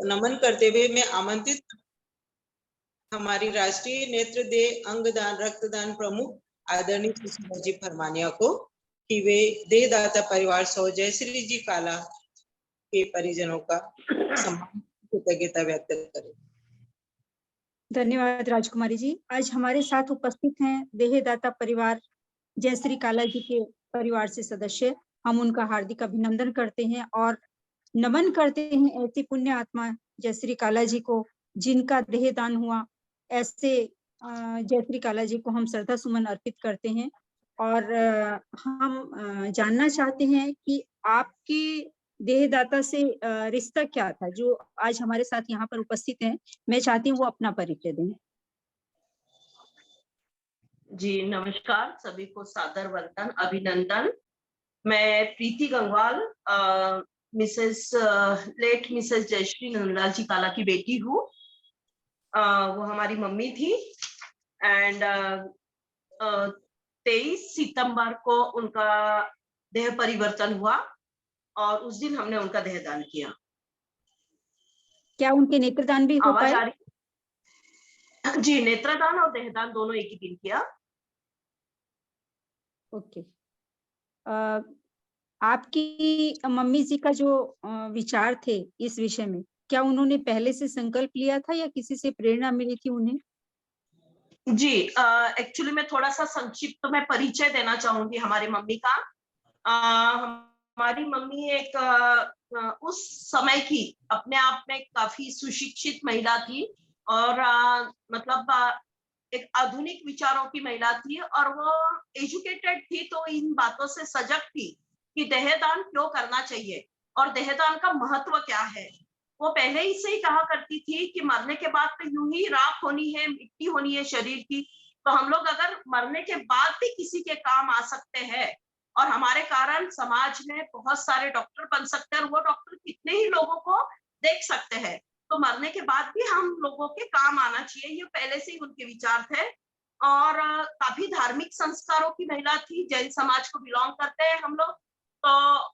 नमन करते हुए मैं आमंत्रित हमारी राष्ट्रीय नेत्र देह अंगदान रक्तदान प्रमुख आदरणीय सुषमा जी फरमानिया को कि वे देहदाता परिवार सौ जयश्री जी काला के परिजनों का सम्मान कृतज्ञता व्यक्त करें। धन्यवाद राजकुमारी जी। आज हमारे साथ उपस्थित हैं देहदाता परिवार जयश्री काला जी के परिवार से सदस्य। हम उनका हार्दिक अभिनंदन करते हैं और नमन करते हैं ऐसी पुण्य आत्मा जयश्री काला जी को जिनका देहदान हुआ। ऐसे जयश्री काला जी को हम श्रद्धा सुमन अर्पित करते हैं और हम जानना चाहते हैं कि आपकी देहदाता से रिश्ता क्या था जो आज हमारे साथ यहाँ पर उपस्थित हैं। मैं चाहती हूँ वो अपना परिचय दें। जी नमस्कार, सभी को सादर वंदन अभिनंदन। मैं प्रीति गंगवाल लेट मिसेस जयश्री नंदलाल जी काला की बेटी हूँ। वो हमारी मम्मी थी एंड 23 सितंबर को उनका देह परिवर्तन हुआ और उस दिन हमने उनका देहदान किया। क्या उनके नेत्रदान भी हो आवाज पाए? आ रही? जी, नेत्रदान और देहदान दोनों एक ही दिन किया। ओके। आपकी मम्मी जी का जो विचार थे इस विषय में, क्या उन्होंने पहले से संकल्प लिया था या किसी से प्रेरणा मिली थी उन्हें? जी, एक्चुअली मैं थोड़ा सा संक्षिप्त में परिचय देना चाहूंगी हमारी मम्मी का। हमारी मम्मी एक उस समय की अपने आप में काफी सुशिक्षित महिला थी और मतलब एक आधुनिक विचारों की महिला थी और वो एजुकेटेड थी, तो इन बातों से सजग थी कि देहदान क्यों करना चाहिए और देहदान का महत्व क्या है। वो पहले ही से ही कहा करती थी कि मरने के बाद तो यूं ही राख होनी है, मिट्टी होनी है शरीर की, तो हम लोग अगर मरने के बाद भी किसी के काम आ सकते हैं और हमारे कारण समाज में बहुत सारे डॉक्टर बन सकते हैं और वो डॉक्टर कितने ही लोगों को देख सकते हैं, तो मरने के बाद भी हम लोगों के काम आना चाहिए। ये पहले से ही उनके विचार थे और काफी धार्मिक संस्कारों की महिला थी। जैन समाज को बिलोंग करते हैं हम लोग, तो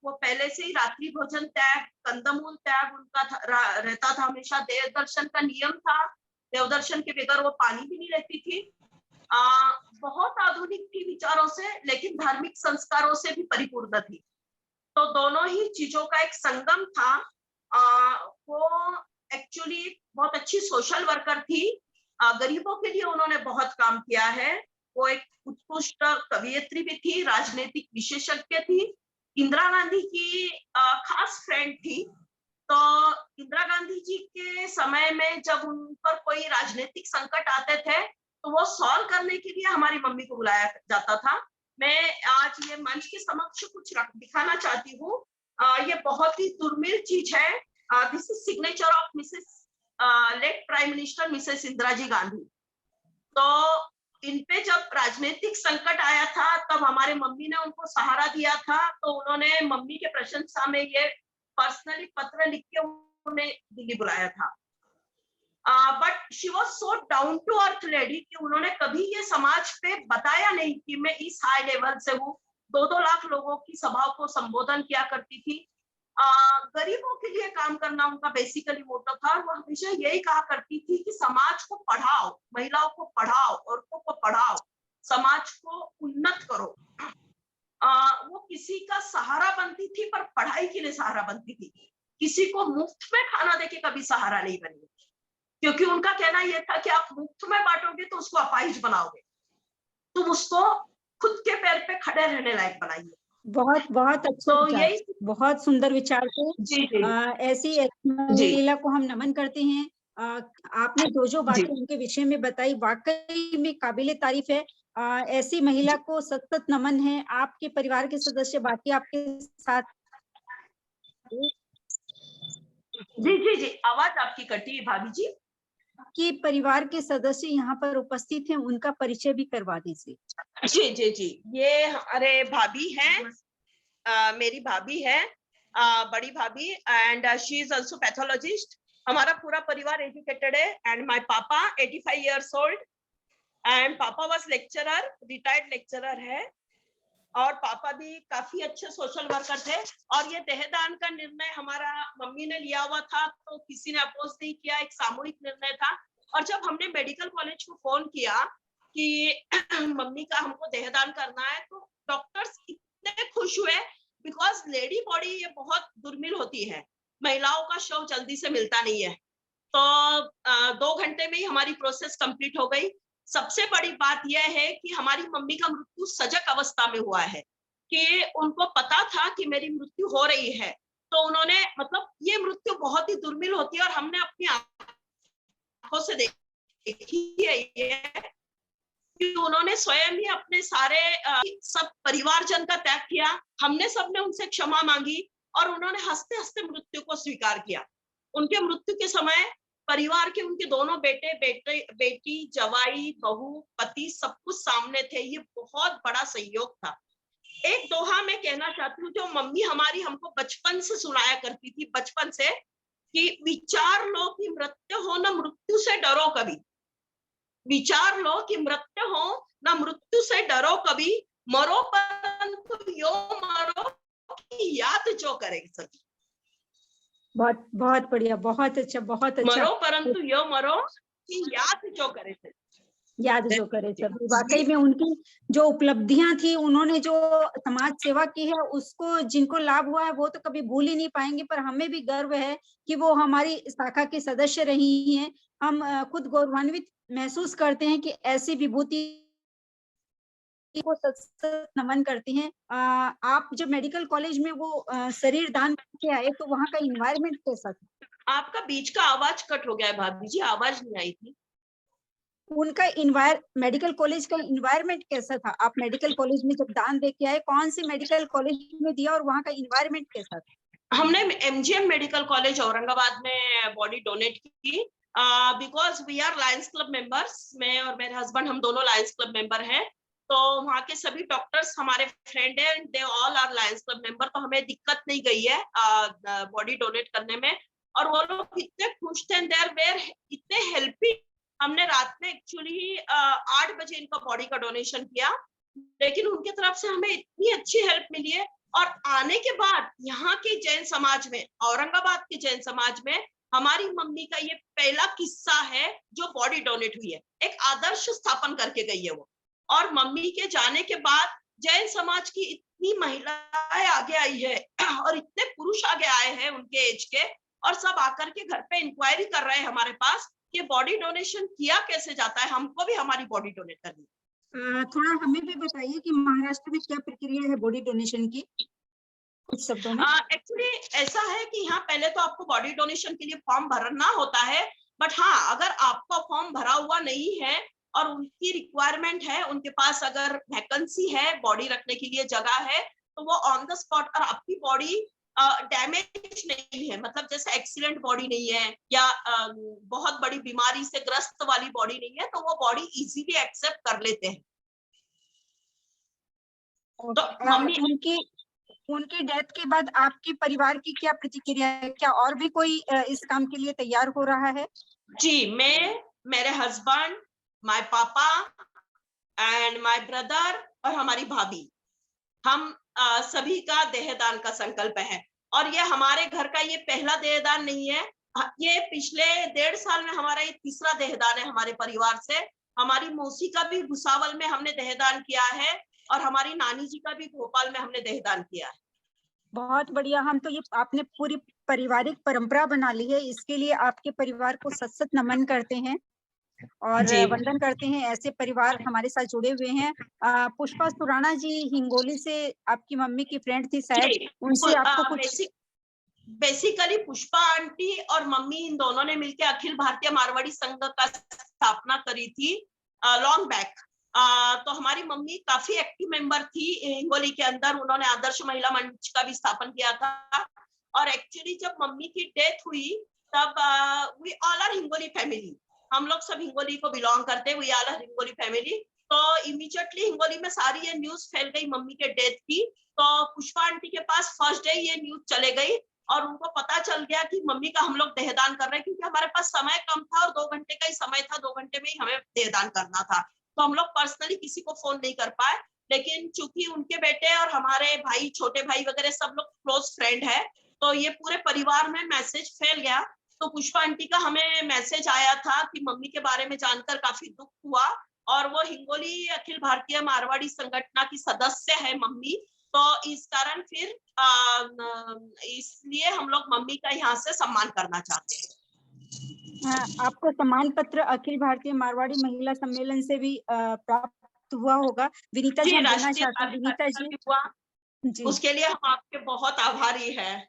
वो पहले से ही रात्रि भोजन त्याग, कंदमूल त्याग उनका रहता था हमेशा। देव दर्शन का नियम था, देव दर्शन के बगैर वो पानी भी नहीं लेती थी। बहुत आधुनिक थी विचारों से, लेकिन धार्मिक संस्कारों से भी परिपूर्ण थी। तो दोनों ही चीजों का एक संगम था। वो एक्चुअली बहुत अच्छी सोशल वर्कर थी। गरीबों के लिए उन्होंने बहुत काम किया है। वो एक उत्कृष्ट कवियत्री भी थी, राजनीतिक विशेषज्ञ थी, इंदिरा गांधी की खास फ्रेंड थी। तो इंदिरा गांधी जी के समय में जब उन पर कोई राजनीतिक संकट आते थे तो वो सॉल्व करने के लिए हमारी मम्मी को बुलाया जाता था। मैं आज ये मंच के समक्ष कुछ दिखाना चाहती हूँ। ये बहुत ही दुर्मिल चीज है। This is signature of Mrs late prime minister Mrs Indira ji Gandhi. तो इनपे जब राजनीतिक संकट आया था तब हमारे मम्मी ने उनको सहारा दिया था, तो उन्होंने मम्मी के प्रशंसा में ये पर्सनली पत्र लिख के उन्हें दिल्ली बुलाया था। But she was so down to earth lady कि उन्होंने कभी ये समाज पे बताया नहीं कि मैं इस हाई लेवल से हूँ। 2-2 लाख लोगों की सभाओं को संबोधन किया करती थी। गरीबों के लिए काम करना उनका बेसिकली मोटो था। वो हमेशा यही कहा करती थी कि समाज को पढ़ाओ, महिलाओं को पढ़ाओ, औरतों को पढ़ाओ, समाज को उन्नत करो। वो किसी का सहारा बनती थी पर पढ़ाई के लिए सहारा बनती थी। किसी को मुफ्त में खाना देके कभी सहारा नहीं बनी, क्योंकि उनका कहना यह था कि आप मुफ्त में बांटोगे तो उसको अपाहिज बनाओगे, तुम उसको खुद के पैर पे खड़े रहने लायक बनाइए। बहुत बहुत अच्छा तो विचार, यही बहुत सुंदर विचार थे। जी जी ऐसी महिला को हम नमन करते हैं। आपने जो बातें उनके विषय में बताई वाकई में काबिले तारीफ है। ऐसी महिला को सतत नमन है। आपके परिवार के सदस्य बाकी आपके साथ जी जी जी आवाज आपकी कटी है भाभी जी। कि परिवार के सदस्य यहाँ पर उपस्थित हैं, उनका परिचय भी करवा दीजिए। जी जी जी ये हमारे भाभी हैं, मेरी भाभी है, बड़ी भाभी, and she is also pathologist. हमारा पूरा परिवार एजुकेटेड है एंड माय पापा 85 years old एंड पापा वाज लेक्चरर, रिटायर्ड लेक्चरर है। और पापा भी काफी अच्छे सोशल वर्कर थे। और ये देहदान का निर्णय हमारा मम्मी ने लिया हुआ था, तो किसी ने अपोज नहीं किया, एक सामूहिक निर्णय था। और जब हमने मेडिकल कॉलेज को फोन किया कि मम्मी का हमको देहदान करना है, तो डॉक्टर्स इतने खुश हुए, बिकॉज लेडी बॉडी ये बहुत दुर्मिल होती है, महिलाओं का शव जल्दी से मिलता नहीं है। तो 2 घंटे में ही हमारी प्रोसेस कंप्लीट हो गई। सबसे बड़ी बात यह है कि हमारी मम्मी का मृत्यु सजग अवस्था में हुआ है, कि उनको पता था कि मेरी मृत्यु हो रही है। तो उन्होंने, मतलब ये मृत्यु बहुत ही दुर्मिल होती है और हमने अपनी आंखों से देखी है ये, कि उन्होंने स्वयं ही अपने सारे सब परिवारजन का त्याग किया। हमने सबने उनसे क्षमा मांगी और उन्होंने हंसते हंसते मृत्यु को स्वीकार किया। उनके मृत्यु के समय परिवार के उनके दोनों बेटी, जवाई, बहू, पति सब कुछ सामने थे। ये बहुत बड़ा सहयोग था। एक दोहा मैं कहना चाहती हूँ, जो मम्मी हमारी हमको बचपन से सुनाया करती थी, बचपन से, कि विचार लो कि मृत्यु हो न मृत्यु से डरो कभी। विचार लो कि मृत्यु हो न मृत्यु से डरो कभी, मरो परंतु यो मरो की याद जो करे सभी। बहुत बहुत बढ़िया, बहुत अच्छा, बहुत अच्छा। मरो परंतु यो मरो की याद जो करे सभी। याद जो करे सभी। वाकई में उनकी जो उपलब्धियां थी, उन्होंने जो समाज सेवा की है, उसको जिनको लाभ हुआ है वो तो कभी भूल ही नहीं पाएंगे। पर हमें भी गर्व है कि वो हमारी शाखा के सदस्य रही हैं। हम खुद गौरवान्वित महसूस करते हैं कि ऐसी विभूति को सत नमन करते हैं। आप जब मेडिकल कॉलेज में वो शरीर दान के आए, तो वहाँ का इन्वायरमेंट कैसा था? आपका बीच का आवाज कट हो गया है भाभी जी, आवाज नहीं आई थी। उनका मेडिकल कॉलेज का इन्वायरमेंट कैसा था? आप मेडिकल कॉलेज में जब दान दे के आए, कौन सी मेडिकल कॉलेज में दिया और वहाँ का इन्वायरमेंट कैसा था? हमने MGM मेडिकल कॉलेज औरंगाबाद में बॉडी डोनेट की, because we are lions club members. मैं और मेरे हस्बैंड, हम दोनों लायंस क्लब मेंबर हैं। तो वहाँ के सभी डॉक्टर्स हमारे फ्रेंड हैं, they all are lions club member. तो हमें दिक्कत नहीं गई है बॉडी डोनेट करने में। और वो लोग इतने खुश थे, देयर वेर इतने हेल्पिंग। हमने रात में एक्चुअली 8 बजे इनका बॉडी का डोनेशन किया, लेकिन उनकी तरफ से हमें इतनी अच्छी हेल्प मिली है। और आने के बाद यहाँ के जैन समाज में, औरंगाबाद के जैन समाज में, हमारी मम्मी का ये पहला किस्सा है जो बॉडी डोनेट हुई है। एक आदर्श स्थापन करके गई है वो। और मम्मी के जाने के बाद जैन समाज की इतनी महिलाएं आगे आई है और इतने पुरुष आगे आए हैं उनके एज के, और सब आकर के घर पे इंक्वायरी कर रहे हैं हमारे पास कि बॉडी डोनेशन किया कैसे जाता है, हमको भी हमारी बॉडी डोनेट करनी है। थोड़ा हमें भी बताइए कि महाराष्ट्र में क्या प्रक्रिया है बॉडी डोनेशन की, कुछ शब्दों में। एक्चुअली ऐसा है कि यहाँ पहले तो आपको बॉडी डोनेशन के लिए फॉर्म भरना होता है, बट हाँ, अगर आपका फॉर्म भरा हुआ नहीं है और उनकी रिक्वायरमेंट है, उनके पास अगर वैकेंसी है, बॉडी रखने के लिए जगह है, तो वो ऑन द स्पॉट, और आपकी बॉडी डैमेज नहीं है, मतलब जैसे एक्सीडेंट बॉडी नहीं है या बहुत बड़ी बीमारी से ग्रस्त वाली बॉडी नहीं है, तो वो बॉडी इजीली एक्सेप्ट कर लेते हैं। तो मम्मी, उनकी डेथ के बाद आपके परिवार की क्या प्रतिक्रिया है? क्या और भी कोई इस काम के लिए तैयार हो रहा है? जी, मैं, मेरे हस्बैंड, माय पापा एंड माय ब्रदर और हमारी भाभी, हम सभी का देहदान का संकल्प है। और ये हमारे घर का ये पहला देहदान नहीं है, ये पिछले 1.5 साल में हमारा ये तीसरा देहदान है हमारे परिवार से। हमारी मौसी का भी भुसावल में हमने देहदान किया है और हमारी नानी जी का भी भोपाल में हमने देहदान किया है। बहुत बढ़िया। हम तो ये आपने पूरी पारिवारिक परंपरा बना ली है, इसके लिए आपके परिवार को सत नमन करते हैं और वंदन करते हैं। ऐसे परिवार हमारे साथ जुड़े हुए हैं। पुष्पा सुराणा जी हिंगोली से आपकी मम्मी की फ्रेंड थी शायद, उनसे आपको कुछ। बेसिकली पुष्पा आंटी और मम्मी, इन दोनों ने मिलकर अखिल भारतीय मारवाड़ी संघ का स्थापना करी थी लॉन्ग बैक। तो हमारी मम्मी काफी एक्टिव मेंबर थी हिंगोली के अंदर। उन्होंने आदर्श महिला मंच का भी स्थापन किया था। और एक्चुअली जब मम्मी की डेथ हुई, तब we all are Hingoli family, हम लोग सब हिंगोली को बिलोंग करते हैं, we all are Hingoli family. तो इमीडिएटली हिंगोली में सारी ये न्यूज फैल गई मम्मी के डेथ की। तो पुष्पा आंटी के पास फर्स्ट डे ये न्यूज चले गई और उनको पता चल गया कि मम्मी का हम लोग देहदान कर रहे हैं, क्योंकि हमारे पास समय कम था और 2 घंटे का ही समय था, 2 घंटे में ही हमें देहदान करना था। तो हम लोग पर्सनली किसी को फोन नहीं कर पाए। लेकिन चूंकि उनके बेटे और हमारे भाई, छोटे भाई वगैरह सब लोग क्लोज फ्रेंड है, तो ये पूरे परिवार में मैसेज फैल गया। तो पुष्पा आंटी का हमें मैसेज आया था कि मम्मी के बारे में जानकर काफी दुख हुआ, और वो हिंगोली अखिल भारतीय मारवाड़ी संगठन की सदस्य है मम्मी। तो इस कारण फिर इसलिए हम लोग मम्मी का यहाँ से सम्मान करना चाहते हैं। आपको सम्मान पत्र अखिल भारतीय मारवाड़ी महिला सम्मेलन से भी प्राप्त हुआ होगा। विनीता जी, हम देना चाहते हैं। विनीता जी, जी, उसके लिए हम आपके बहुत आभारी हैं।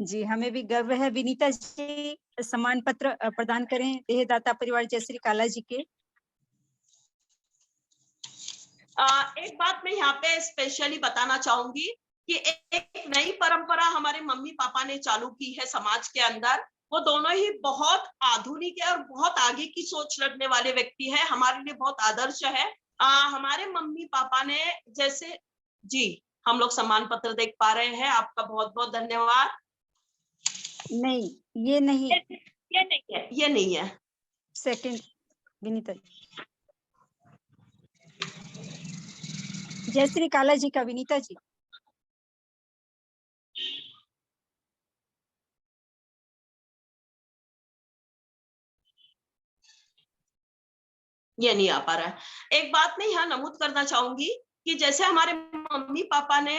जी, हमें भी गर्व है। विनीता जी, सम्मान पत्र प्रदान करें देहदाता परिवार जयश्री काला जी के। एक बात मैं यहाँ पे स्पेशली बताना चाहूंगी कि एक नई परंपरा हमारे मम्मी पापा ने चालू की है समाज के अंदर। वो दोनों ही बहुत आधुनिक है और बहुत आगे की सोच रखने वाले व्यक्ति है, हमारे लिए बहुत आदर्श है। हमारे मम्मी पापा ने जैसे, जी, हम लोग सम्मान पत्र देख पा रहे हैं, आपका बहुत बहुत धन्यवाद। नहीं, ये नहीं, ये नहीं है, ये नहीं है। सेकंड विनीता जी, जयश्री काला जी का। विनीता जी, ये नहीं आ पा रहा है। एक बात मैं यहाँ नमूद करना चाहूंगी कि जैसे हमारे मम्मी पापा ने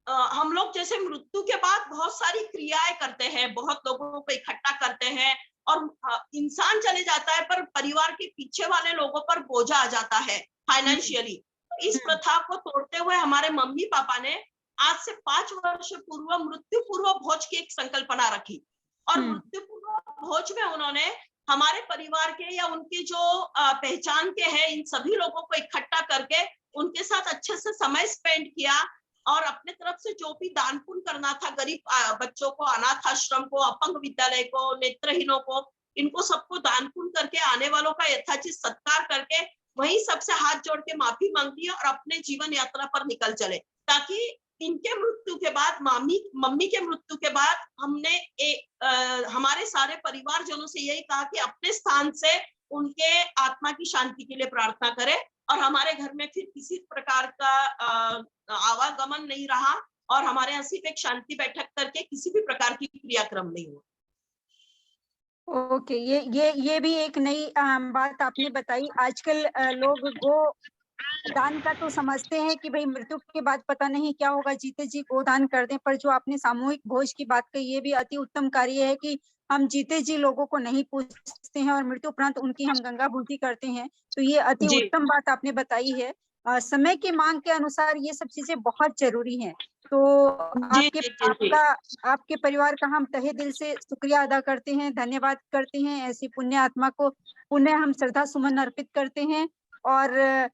हम लोग जैसे मृत्यु के बाद बहुत सारी क्रियाएं करते हैं, बहुत लोगों को इकट्ठा करते हैं, और इंसान चले जाता है पर परिवार के पीछे वाले लोगों पर बोझा आ जाता है फाइनेंशियली। इस प्रथा को तोड़ते हुए हमारे मम्मी पापा ने आज से 5 वर्ष पूर्व मृत्यु पूर्व भोज की एक संकल्पना रखी, और मृत्यु पूर्व भोज में उन्होंने हमारे परिवार के या उनके जो पहचान के हैं इन सभी लोगों को इकट्ठा करके उनके साथ अच्छे से समय स्पेंड किया, और अपने तरफ से जो भी दान पुण्य करना था गरीब बच्चों को, अनाथ आश्रम को, अपंग विद्यालय को, नेत्रहीनों को, इनको सबको दान पुण्य करके आने वालों का यथाचित सत्कार करके वहीं सबसे हाथ जोड़ के माफी मांगी और अपने जीवन यात्रा पर निकल चले, ताकि इनके मृत्यु के बाद, मम्मी के मृत्यु के बाद हमने हमारे सारे परिवारजनों से यही कहा कि अपने स्थान से उनके आत्मा की शांति के लिए प्रार्थना करें, और हमारे घर में फिर किसी प्रकार का आवागमन नहीं रहा, और हमारे यहाँ सिर्फ एक शांति बैठक करके किसी भी प्रकार की क्रियाक्रम नहीं हुआ। ओके, ये भी एक नई बात आपने बताई। आजकल लोग गो दान का तो समझते हैं कि भाई मृत्यु के बाद पता नहीं क्या होगा, जीते जी गोदान कर दें, पर जो आपने सामूहिक भोज की बात कही, ये भी अति उत्तम कार्य है कि हम जीते जी लोगों को नहीं पूछते हैं और मृत्यु उपरांत उनकी हम गंगा पूजी करते हैं। तो ये अति उत्तम बात आपने बताई है। समय की मांग के अनुसार ये सब चीजें बहुत जरूरी हैं। तो आपके परिवार का हम तहे दिल से शुक्रिया अदा करते हैं, धन्यवाद करते हैं। ऐसी पुण्य आत्मा को पुण्य हम श्रद्धा सुमन अर्पित करते हैं, और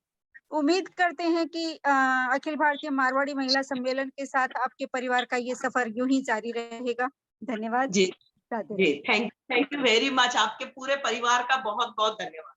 उम्मीद करते हैं कि अखिल भारतीय मारवाड़ी महिला सम्मेलन के साथ आपके परिवार का ये सफर यूं ही जारी रहेगा। धन्यवाद जी, थैंक यू वेरी मच। आपके पूरे परिवार का बहुत बहुत धन्यवाद।